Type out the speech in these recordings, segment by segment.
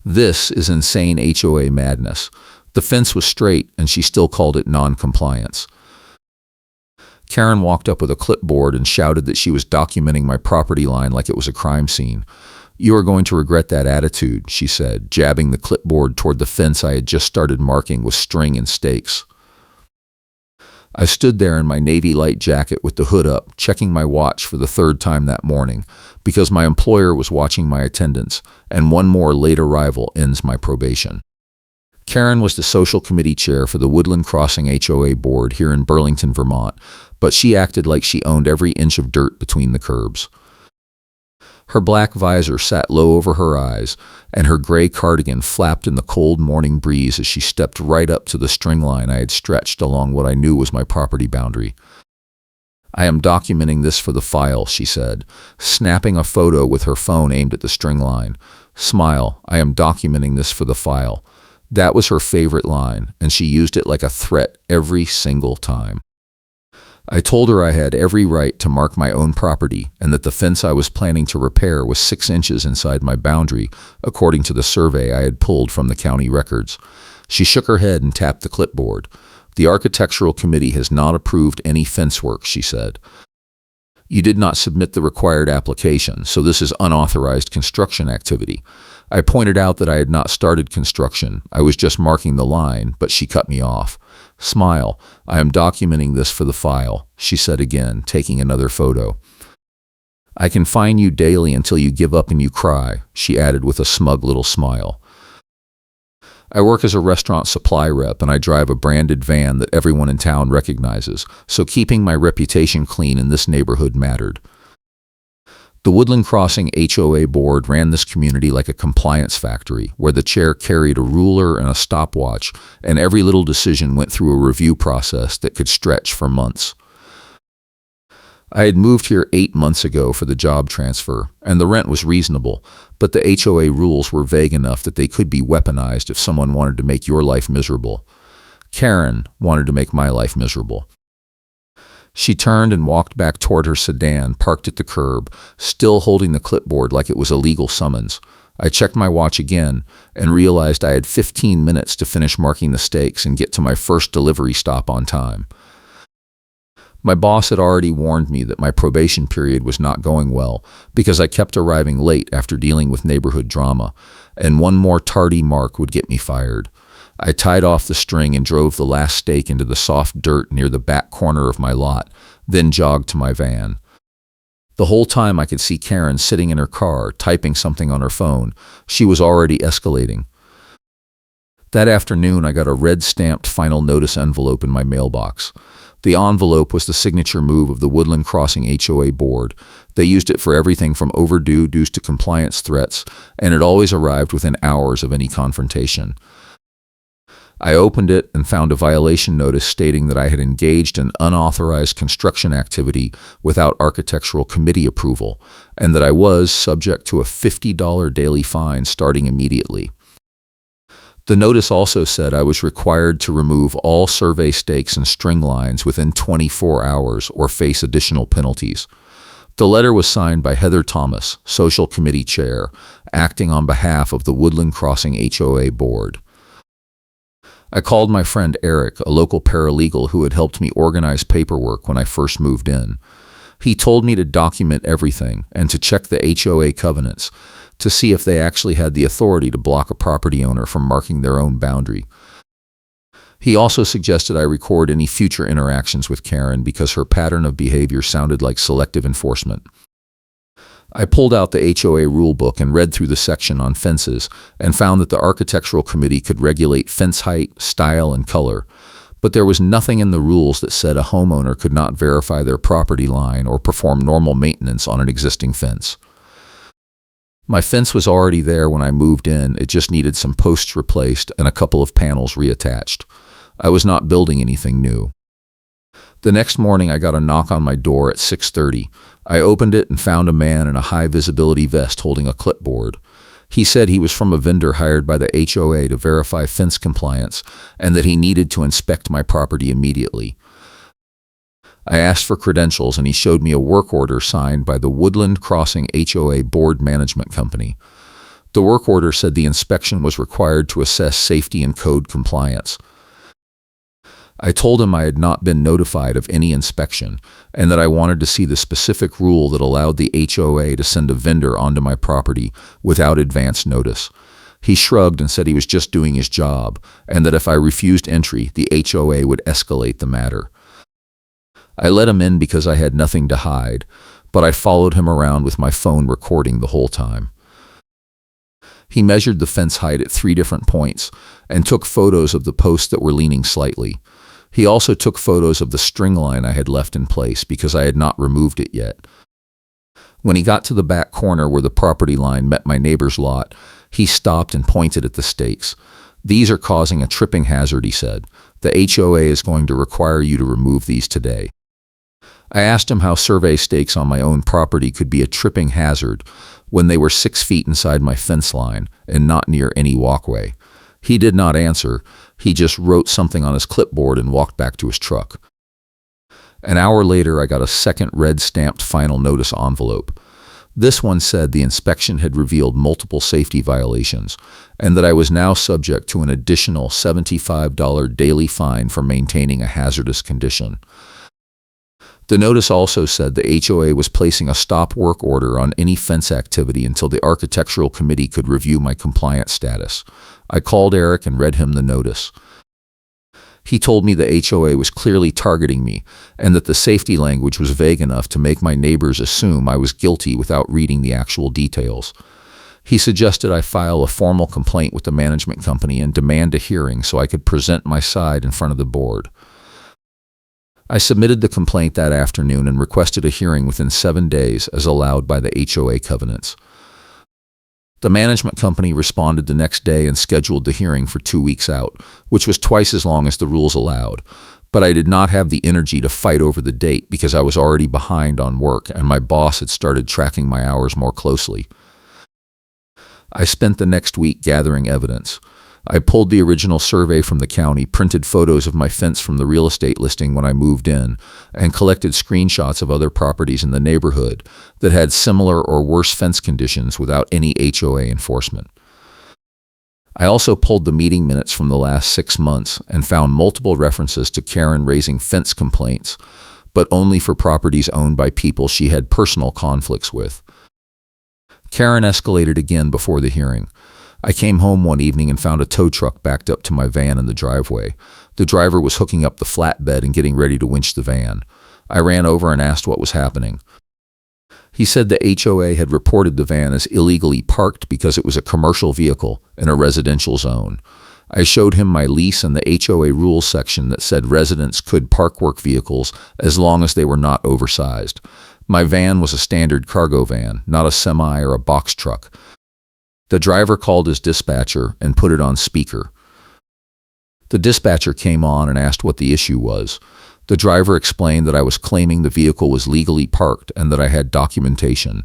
This is insane HOA madness. The fence was straight, and she still called it non-compliance. Karen walked up with a clipboard and shouted that she was documenting my property line like it was a crime scene. "You are going to regret that attitude," she said, jabbing the clipboard toward the fence I had just started marking with string and stakes. I stood there in my navy light jacket with the hood up, checking my watch for the third time that morning, because my employer was watching my attendance, and one more late arrival ends my probation. Karen was the social committee chair for the Woodland Crossing HOA board here in Burlington, Vermont, but she acted like she owned every inch of dirt between the curbs. Her black visor sat low over her eyes, and her gray cardigan flapped in the cold morning breeze as she stepped right up to the string line I had stretched along what I knew was my property boundary. "I am documenting this for the file," she said, snapping a photo with her phone aimed at the string line. "Smile, I am documenting this for the file." That was her favorite line, and she used it like a threat every single time. I told her I had every right to mark my own property and that the fence I was planning to repair was 6 inches inside my boundary, according to the survey I had pulled from the county records. She shook her head and tapped the clipboard. "The Architectural Committee has not approved any fence work," she said. "You did not submit the required application, so this is unauthorized construction activity." I pointed out that I had not started construction. I was just marking the line, but she cut me off. "Smile, I am documenting this for the file," she said again, taking another photo. "I can fine you daily until you give up and you cry," she added with a smug little smile. I work as a restaurant supply rep, and I drive a branded van that everyone in town recognizes, so keeping my reputation clean in this neighborhood mattered. The Woodland Crossing HOA board ran this community like a compliance factory, where the chair carried a ruler and a stopwatch, and every little decision went through a review process that could stretch for months. I had moved here 8 months ago for the job transfer, and the rent was reasonable, but the HOA rules were vague enough that they could be weaponized if someone wanted to make your life miserable. Karen wanted to make my life miserable. She turned and walked back toward her sedan, parked at the curb, still holding the clipboard like it was a legal summons. I checked my watch again and realized I had 15 minutes to finish marking the stakes and get to my first delivery stop on time. My boss had already warned me that my probation period was not going well because I kept arriving late after dealing with neighborhood drama, and one more tardy mark would get me fired. I tied off the string and drove the last stake into the soft dirt near the back corner of my lot, then jogged to my van. The whole time I could see Karen sitting in her car, typing something on her phone. She was already escalating. That afternoon, I got a red-stamped final notice envelope in my mailbox. The envelope was the signature move of the Woodland Crossing HOA board. They used it for everything from overdue dues to compliance threats, and it always arrived within hours of any confrontation. I opened it and found a violation notice stating that I had engaged in unauthorized construction activity without architectural committee approval, and that I was subject to a $50 daily fine starting immediately. The notice also said I was required to remove all survey stakes and string lines within 24 hours or face additional penalties. The letter was signed by Heather Thomas, Social Committee Chair, acting on behalf of the Woodland Crossing HOA board. I called my friend Eric, a local paralegal who had helped me organize paperwork when I first moved in. He told me to document everything and to check the HOA covenants to see if they actually had the authority to block a property owner from marking their own boundary. He also suggested I record any future interactions with Karen because her pattern of behavior sounded like selective enforcement. I pulled out the HOA rulebook and read through the section on fences and found that the Architectural Committee could regulate fence height, style, and color, but there was nothing in the rules that said a homeowner could not verify their property line or perform normal maintenance on an existing fence. My fence was already there when I moved in. It just needed some posts replaced and a couple of panels reattached. I was not building anything new. The next morning, I got a knock on my door at 6:30. I opened it and found a man in a high-visibility vest holding a clipboard. He said he was from a vendor hired by the HOA to verify fence compliance and that he needed to inspect my property immediately. I asked for credentials and he showed me a work order signed by the Woodland Crossing HOA Board Management Company. The work order said the inspection was required to assess safety and code compliance. I told him I had not been notified of any inspection and that I wanted to see the specific rule that allowed the HOA to send a vendor onto my property without advance notice. He shrugged and said he was just doing his job and that if I refused entry, the HOA would escalate the matter. I let him in because I had nothing to hide, but I followed him around with my phone recording the whole time. He measured the fence height at 3 different points and took photos of the posts that were leaning slightly. He also took photos of the string line I had left in place because I had not removed it yet. When he got to the back corner where the property line met my neighbor's lot, he stopped and pointed at the stakes. "These are causing a tripping hazard," he said. "The HOA is going to require you to remove these today." I asked him how survey stakes on my own property could be a tripping hazard when they were 6 feet inside my fence line and not near any walkway. He did not answer. He just wrote something on his clipboard and walked back to his truck. An hour later, I got a second red-stamped final notice envelope. This one said the inspection had revealed multiple safety violations and that I was now subject to an additional $75 daily fine for maintaining a hazardous condition. The notice also said the HOA was placing a stop work order on any fence activity until the architectural committee could review my compliance status. I called Eric and read him the notice. He told me the HOA was clearly targeting me and that the safety language was vague enough to make my neighbors assume I was guilty without reading the actual details. He suggested I file a formal complaint with the management company and demand a hearing so I could present my side in front of the board. I submitted the complaint that afternoon and requested a hearing within 7 days as allowed by the HOA covenants. The management company responded the next day and scheduled the hearing for 2 weeks out, which was twice as long as the rules allowed. But I did not have the energy to fight over the date because I was already behind on work and my boss had started tracking my hours more closely. I spent the next week gathering evidence. I pulled the original survey from the county, printed photos of my fence from the real estate listing when I moved in, and collected screenshots of other properties in the neighborhood that had similar or worse fence conditions without any HOA enforcement. I also pulled the meeting minutes from the last 6 months and found multiple references to Karen raising fence complaints, but only for properties owned by people she had personal conflicts with. Karen escalated again before the hearing. I came home one evening and found a tow truck backed up to my van in the driveway. The driver was hooking up the flatbed and getting ready to winch the van. I ran over and asked what was happening. He said the HOA had reported the van as illegally parked because it was a commercial vehicle in a residential zone. I showed him my lease and the HOA rules section that said residents could park work vehicles as long as they were not oversized. My van was a standard cargo van, not a semi or a box truck. The driver called his dispatcher and put it on speaker. The dispatcher came on and asked what the issue was. The driver explained that I was claiming the vehicle was legally parked and that I had documentation.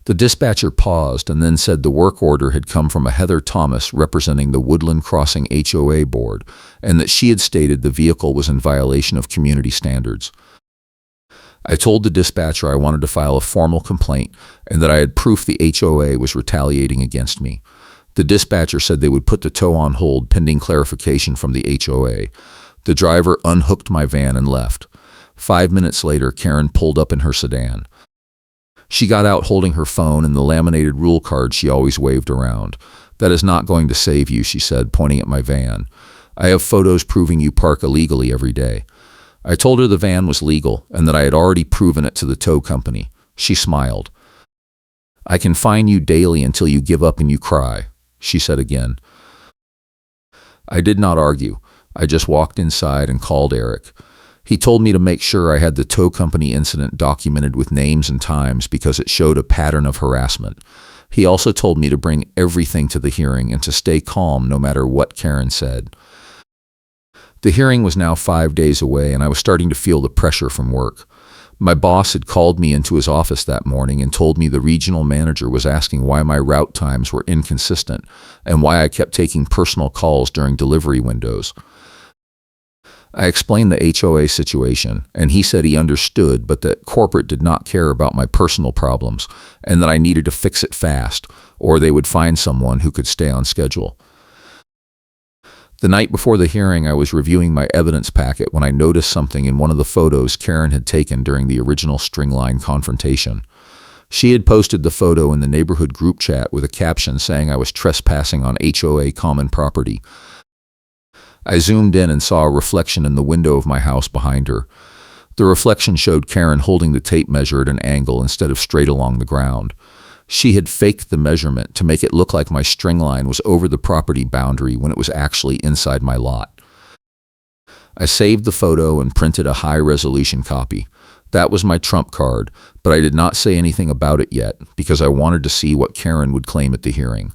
The dispatcher paused and then said the work order had come from a Heather Thomas representing the Woodland Crossing HOA board and that she had stated the vehicle was in violation of community standards. I told the dispatcher I wanted to file a formal complaint and that I had proof the HOA was retaliating against me. The dispatcher said they would put the tow on hold pending clarification from the HOA. The driver unhooked my van and left. 5 minutes later, Karen pulled up in her sedan. She got out holding her phone and the laminated rule card she always waved around. "That is not going to save you," she said, pointing at my van. "I have photos proving you park illegally every day." I told her the van was legal and that I had already proven it to the tow company. She smiled. "I can fine you daily until you give up and you cry," she said again. I did not argue. I just walked inside and called Eric. He told me to make sure I had the tow company incident documented with names and times because it showed a pattern of harassment. He also told me to bring everything to the hearing and to stay calm no matter what Karen said. The hearing was now 5 days away, and I was starting to feel the pressure from work. My boss had called me into his office that morning and told me the regional manager was asking why my route times were inconsistent and why I kept taking personal calls during delivery windows. I explained the HOA situation, and he said he understood, but that corporate did not care about my personal problems, and that I needed to fix it fast, or they would find someone who could stay on schedule. The night before the hearing, I was reviewing my evidence packet when I noticed something in one of the photos Karen had taken during the original Stringline confrontation. She had posted the photo in the neighborhood group chat with a caption saying I was trespassing on HOA common property. I zoomed in and saw a reflection in the window of my house behind her. The reflection showed Karen holding the tape measure at an angle instead of straight along the ground. She had faked the measurement to make it look like my string line was over the property boundary when it was actually inside my lot. I saved the photo and printed a high-resolution copy. That was my trump card, but I did not say anything about it yet because I wanted to see what Karen would claim at the hearing.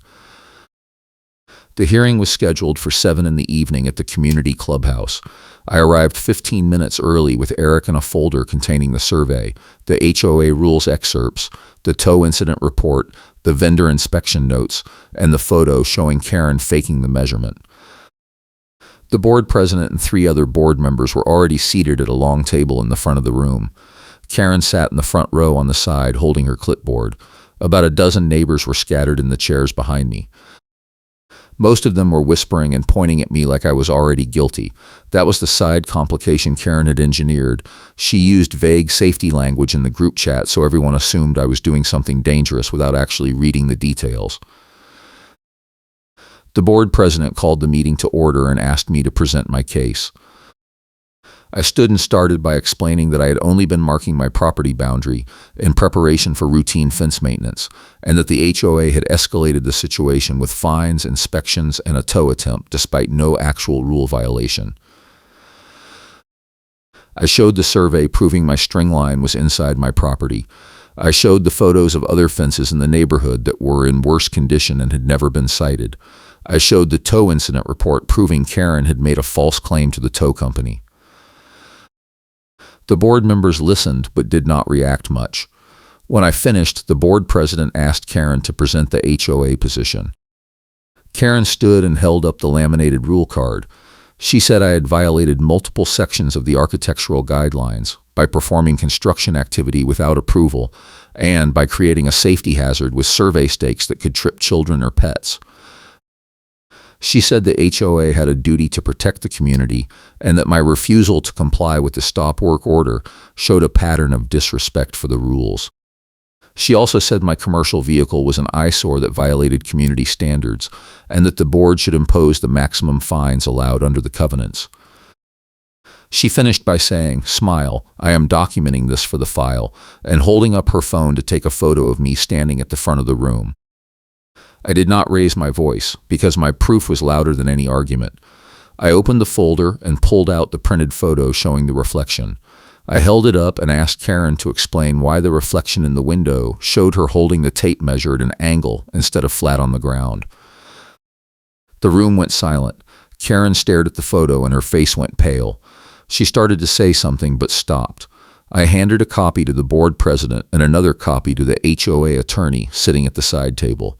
The hearing was scheduled for 7 in the evening at the community clubhouse. I arrived 15 minutes early with Eric and a folder containing the survey, the HOA rules excerpts, the tow incident report, the vendor inspection notes, and the photo showing Karen faking the measurement. The board president and 3 other board members were already seated at a long table in the front of the room. Karen sat in the front row on the side holding her clipboard. About a dozen neighbors were scattered in the chairs behind me. Most of them were whispering and pointing at me like I was already guilty. That was the side complication Karen had engineered. She used vague safety language in the group chat so everyone assumed I was doing something dangerous without actually reading the details. The board president called the meeting to order and asked me to present my case. I stood and started by explaining that I had only been marking my property boundary in preparation for routine fence maintenance, and that the HOA had escalated the situation with fines, inspections, and a tow attempt despite no actual rule violation. I showed the survey proving my string line was inside my property. I showed the photos of other fences in the neighborhood that were in worse condition and had never been cited. I showed the tow incident report proving Karen had made a false claim to the tow company. The board members listened but did not react much. When I finished, the board president asked Karen to present the HOA position. Karen stood and held up the laminated rule card. She said I had violated multiple sections of the architectural guidelines by performing construction activity without approval and by creating a safety hazard with survey stakes that could trip children or pets. She said the HOA had a duty to protect the community and that my refusal to comply with the stop work order showed a pattern of disrespect for the rules. She also said my commercial vehicle was an eyesore that violated community standards and that the board should impose the maximum fines allowed under the covenants. She finished by saying, "Smile, I am documenting this for the file," and holding up her phone to take a photo of me standing at the front of the room. I did not raise my voice because my proof was louder than any argument. I opened the folder and pulled out the printed photo showing the reflection. I held it up and asked Karen to explain why the reflection in the window showed her holding the tape measure at an angle instead of flat on the ground. The room went silent. Karen stared at the photo and her face went pale. She started to say something but stopped. I handed a copy to the board president and another copy to the HOA attorney sitting at the side table.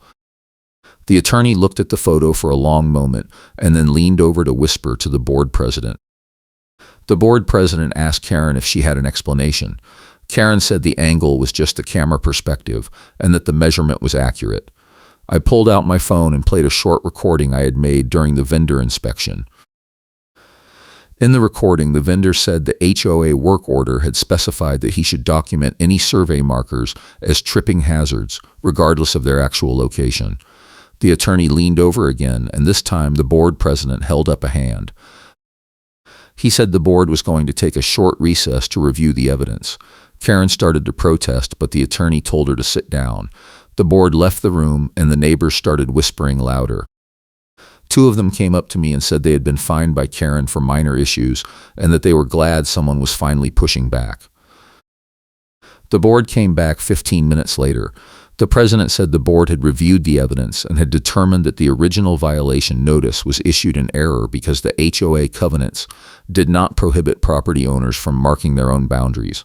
The attorney looked at the photo for a long moment and then leaned over to whisper to the board president. The board president asked Karen if she had an explanation. Karen said the angle was just the camera perspective and that the measurement was accurate. I pulled out my phone and played a short recording I had made during the vendor inspection. In the recording, the vendor said the HOA work order had specified that he should document any survey markers as tripping hazards, regardless of their actual location. The attorney leaned over again, and this time the board president held up a hand. He said the board was going to take a short recess to review the evidence. Karen started to protest, but the attorney told her to sit down. The board left the room, and the neighbors started whispering louder. 2 of them came up to me and said they had been fined by Karen for minor issues and that they were glad someone was finally pushing back. The board came back 15 minutes later. The president said the board had reviewed the evidence and had determined that the original violation notice was issued in error because the HOA covenants did not prohibit property owners from marking their own boundaries.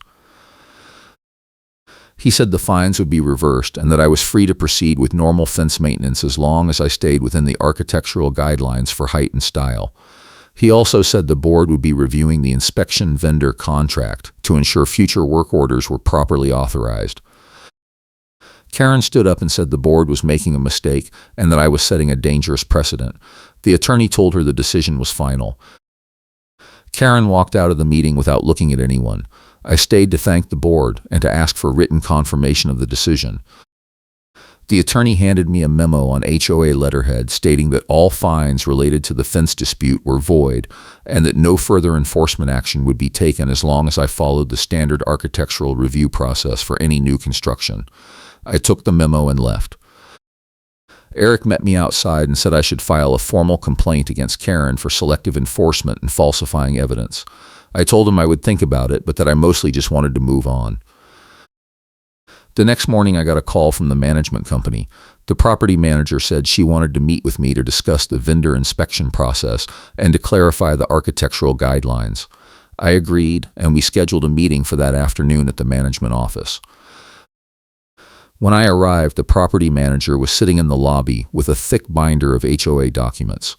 He said the fines would be reversed and that I was free to proceed with normal fence maintenance as long as I stayed within the architectural guidelines for height and style. He also said the board would be reviewing the inspection vendor contract to ensure future work orders were properly authorized. Karen stood up and said the board was making a mistake and that I was setting a dangerous precedent. The attorney told her the decision was final. Karen walked out of the meeting without looking at anyone. I stayed to thank the board and to ask for written confirmation of the decision. The attorney handed me a memo on HOA letterhead stating that all fines related to the fence dispute were void and that no further enforcement action would be taken as long as I followed the standard architectural review process for any new construction. I took the memo and left. Eric met me outside and said I should file a formal complaint against Karen for selective enforcement and falsifying evidence. I told him I would think about it, but that I mostly just wanted to move on. The next morning I got a call from the management company. The property manager said she wanted to meet with me to discuss the vendor inspection process and to clarify the architectural guidelines. I agreed, and we scheduled a meeting for that afternoon at the management office. When I arrived, the property manager was sitting in the lobby with a thick binder of HOA documents.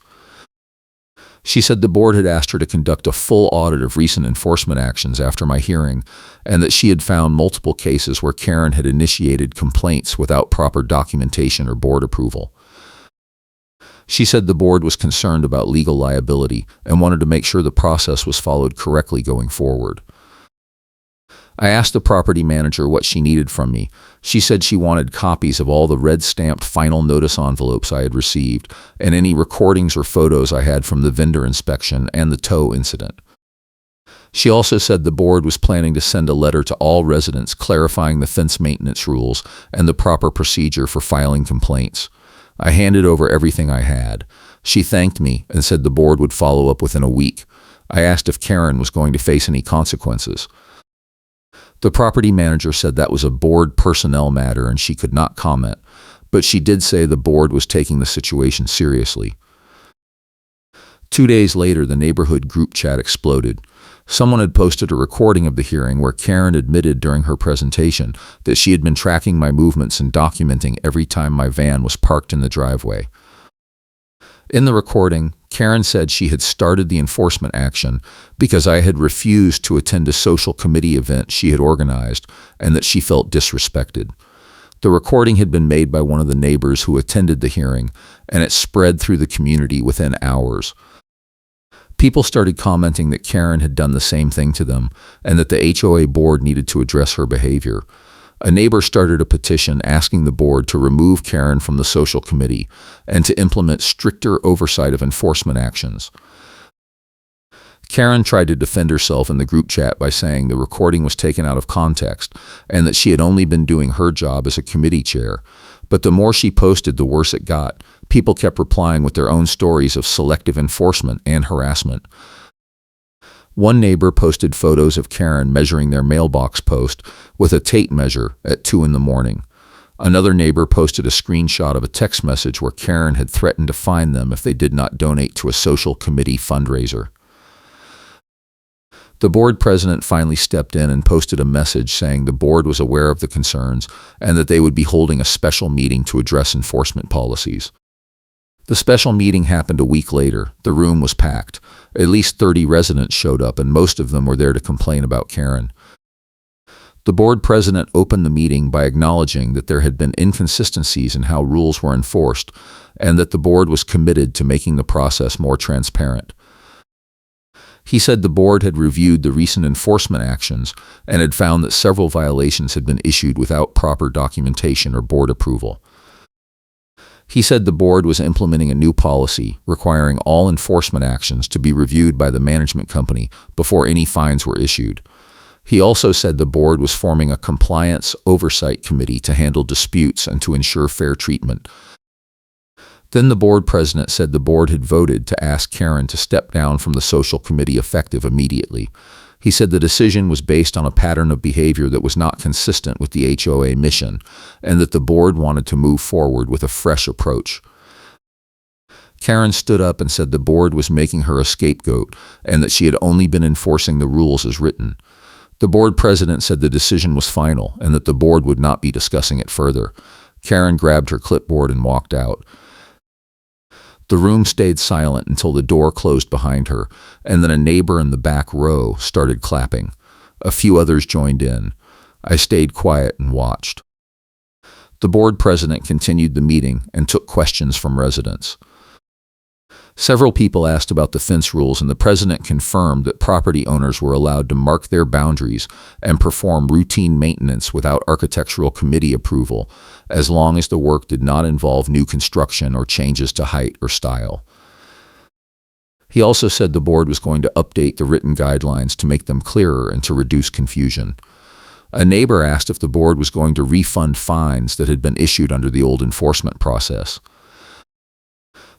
She said the board had asked her to conduct a full audit of recent enforcement actions after my hearing, and that she had found multiple cases where Karen had initiated complaints without proper documentation or board approval. She said the board was concerned about legal liability and wanted to make sure the process was followed correctly going forward. I asked the property manager what she needed from me. She said she wanted copies of all the red-stamped final notice envelopes I had received and any recordings or photos I had from the vendor inspection and the tow incident. She also said the board was planning to send a letter to all residents clarifying the fence maintenance rules and the proper procedure for filing complaints. I handed over everything I had. She thanked me and said the board would follow up within a week. I asked if Karen was going to face any consequences. The property manager said that was a board personnel matter and she could not comment, but she did say the board was taking the situation seriously. 2 days later, the neighborhood group chat exploded. Someone had posted a recording of the hearing where Karen admitted during her presentation that she had been tracking my movements and documenting every time my van was parked in the driveway. In the recording, Karen said she had started the enforcement action because I had refused to attend a social committee event she had organized and that she felt disrespected. The recording had been made by one of the neighbors who attended the hearing, and it spread through the community within hours. People started commenting that Karen had done the same thing to them and that the HOA board needed to address her behavior. A neighbor started a petition asking the board to remove Karen from the social committee and to implement stricter oversight of enforcement actions. Karen tried to defend herself in the group chat by saying the recording was taken out of context and that she had only been doing her job as a committee chair. But the more she posted, the worse it got. People kept replying with their own stories of selective enforcement and harassment. One neighbor posted photos of Karen measuring their mailbox post with a tape measure at 2 a.m. Another neighbor posted a screenshot of a text message where Karen had threatened to fine them if they did not donate to a social committee fundraiser. The board president finally stepped in and posted a message saying the board was aware of the concerns and that they would be holding a special meeting to address enforcement policies. The special meeting happened a week later. The room was packed. At least 30 residents showed up, and most of them were there to complain about Karen. The board president opened the meeting by acknowledging that there had been inconsistencies in how rules were enforced and that the board was committed to making the process more transparent. He said the board had reviewed the recent enforcement actions and had found that several violations had been issued without proper documentation or board approval. He said the board was implementing a new policy requiring all enforcement actions to be reviewed by the management company before any fines were issued. He also said the board was forming a compliance oversight committee to handle disputes and to ensure fair treatment. Then the board president said the board had voted to ask Karen to step down from the social committee effective immediately. He said the decision was based on a pattern of behavior that was not consistent with the HOA mission and that the board wanted to move forward with a fresh approach. Karen stood up and said the board was making her a scapegoat and that she had only been enforcing the rules as written. The board president said the decision was final and that the board would not be discussing it further. Karen grabbed her clipboard and walked out. The room stayed silent until the door closed behind her, and then a neighbor in the back row started clapping. A few others joined in. I stayed quiet and watched. The board president continued the meeting and took questions from residents. Several people asked about the fence rules, and the president confirmed that property owners were allowed to mark their boundaries and perform routine maintenance without architectural committee approval, as long as the work did not involve new construction or changes to height or style. He also said the board was going to update the written guidelines to make them clearer and to reduce confusion. A neighbor asked if the board was going to refund fines that had been issued under the old enforcement process.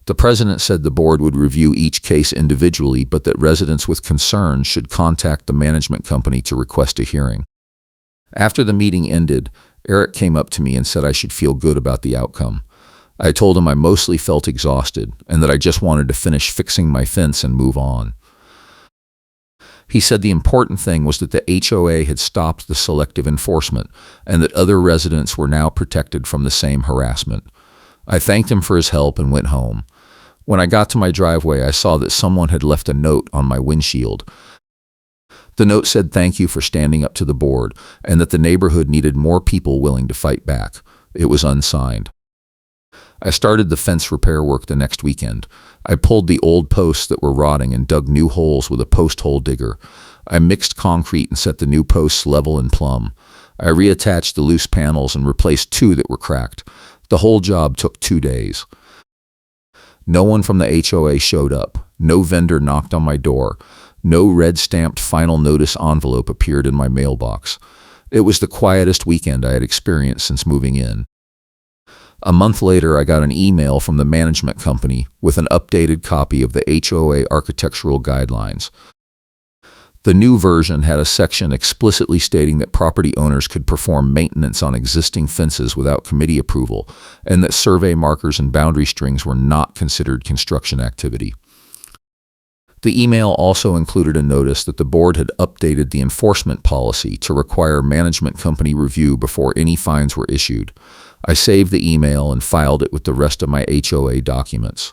The president said the board would review each case individually, but that residents with concerns should contact the management company to request a hearing. After the meeting ended, Eric came up to me and said I should feel good about the outcome. I told him I mostly felt exhausted and that I just wanted to finish fixing my fence and move on. He said the important thing was that the HOA had stopped the selective enforcement and that other residents were now protected from the same harassment. I thanked him for his help and went home. When I got to my driveway, I saw that someone had left a note on my windshield. The note said thank you for standing up to the board and that the neighborhood needed more people willing to fight back. It was unsigned. I started the fence repair work the next weekend. I pulled the old posts that were rotting and dug new holes with a post hole digger. I mixed concrete and set the new posts level and plumb. I reattached the loose panels and replaced 2 that were cracked. The whole job took 2 days. No one from the HOA showed up. No vendor knocked on my door. No red-stamped final notice envelope appeared in my mailbox. It was the quietest weekend I had experienced since moving in. A month later, I got an email from the management company with an updated copy of the HOA architectural guidelines. The new version had a section explicitly stating that property owners could perform maintenance on existing fences without committee approval, and that survey markers and boundary strings were not considered construction activity. The email also included a notice that the board had updated the enforcement policy to require management company review before any fines were issued. I saved the email and filed it with the rest of my HOA documents.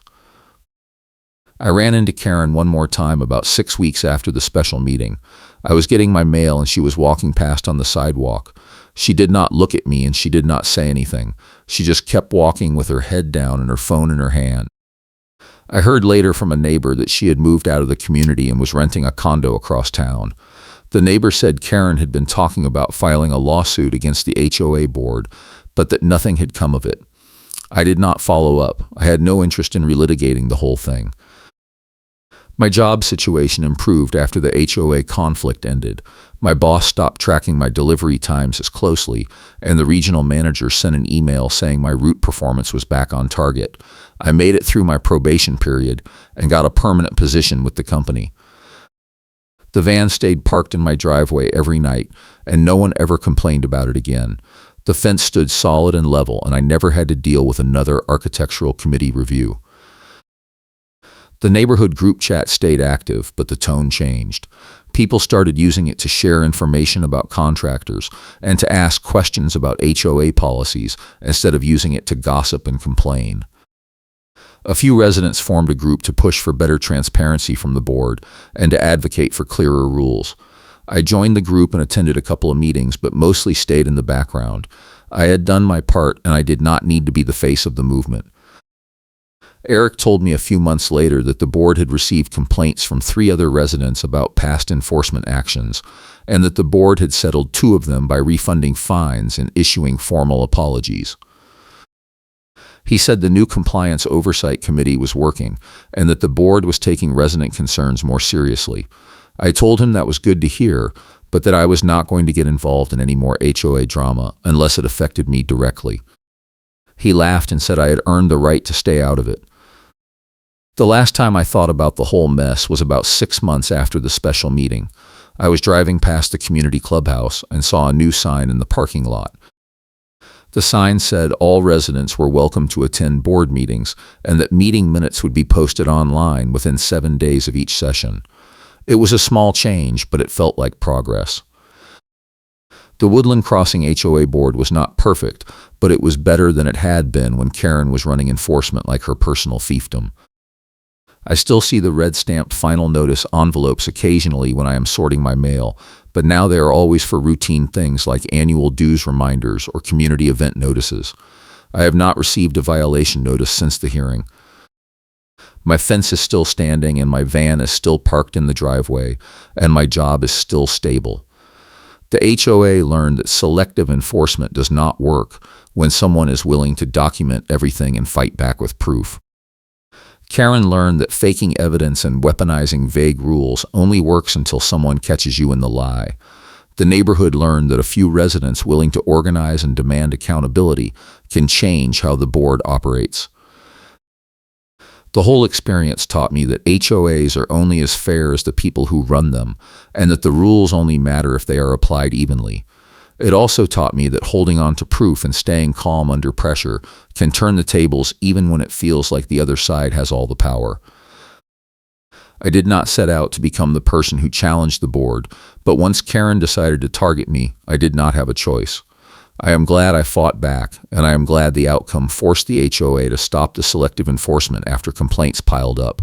I ran into Karen one more time about 6 weeks after the special meeting. I was getting my mail and she was walking past on the sidewalk. She did not look at me and she did not say anything. She just kept walking with her head down and her phone in her hand. I heard later from a neighbor that she had moved out of the community and was renting a condo across town. The neighbor said Karen had been talking about filing a lawsuit against the HOA board, but that nothing had come of it. I did not follow up. I had no interest in relitigating the whole thing. My job situation improved after the HOA conflict ended. My boss stopped tracking my delivery times as closely, and the regional manager sent an email saying my route performance was back on target. I made it through my probation period and got a permanent position with the company. The van stayed parked in my driveway every night, and no one ever complained about it again. The fence stood solid and level, and I never had to deal with another architectural committee review. The neighborhood group chat stayed active, but the tone changed. People started using it to share information about contractors and to ask questions about HOA policies instead of using it to gossip and complain. A few residents formed a group to push for better transparency from the board and to advocate for clearer rules. I joined the group and attended a couple of meetings, but mostly stayed in the background. I had done my part and I did not need to be the face of the movement. Eric told me a few months later that the board had received complaints from 3 other residents about past enforcement actions, and that the board had settled 2 of them by refunding fines and issuing formal apologies. He said the new compliance oversight committee was working, and that the board was taking resident concerns more seriously. I told him that was good to hear, but that I was not going to get involved in any more HOA drama unless it affected me directly. He laughed and said I had earned the right to stay out of it. The last time I thought about the whole mess was about 6 months after the special meeting. I was driving past the community clubhouse and saw a new sign in the parking lot. The sign said all residents were welcome to attend board meetings and that meeting minutes would be posted online within 7 days of each session. It was a small change, but it felt like progress. The Woodland Crossing HOA board was not perfect, but it was better than it had been when Karen was running enforcement like her personal fiefdom. I still see the red stamped final notice envelopes occasionally when I am sorting my mail, but now they are always for routine things like annual dues reminders or community event notices. I have not received a violation notice since the hearing. My fence is still standing and my van is still parked in the driveway, and my job is still stable. The HOA learned that selective enforcement does not work when someone is willing to document everything and fight back with proof. Karen learned that faking evidence and weaponizing vague rules only works until someone catches you in the lie. The neighborhood learned that a few residents willing to organize and demand accountability can change how the board operates. The whole experience taught me that HOAs are only as fair as the people who run them, and that the rules only matter if they are applied evenly. It also taught me that holding on to proof and staying calm under pressure can turn the tables even when it feels like the other side has all the power. I did not set out to become the person who challenged the board, but once Karen decided to target me, I did not have a choice. I am glad I fought back, and I am glad the outcome forced the HOA to stop the selective enforcement after complaints piled up.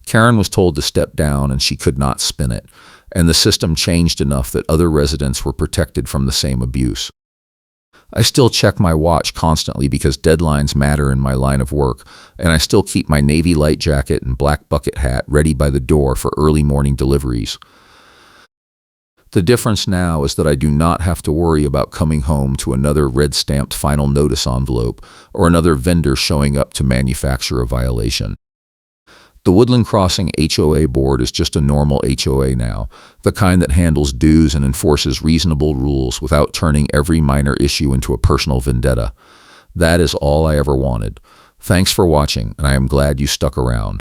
Karen was told to step down and she could not spin it, and the system changed enough that other residents were protected from the same abuse. I still check my watch constantly because deadlines matter in my line of work, and I still keep my navy light jacket and black bucket hat ready by the door for early morning deliveries. The difference now is that I do not have to worry about coming home to another red-stamped final notice envelope or another vendor showing up to manufacture a violation. The Woodland Crossing HOA board is just a normal HOA now, the kind that handles dues and enforces reasonable rules without turning every minor issue into a personal vendetta. That is all I ever wanted. Thanks for watching, and I am glad you stuck around.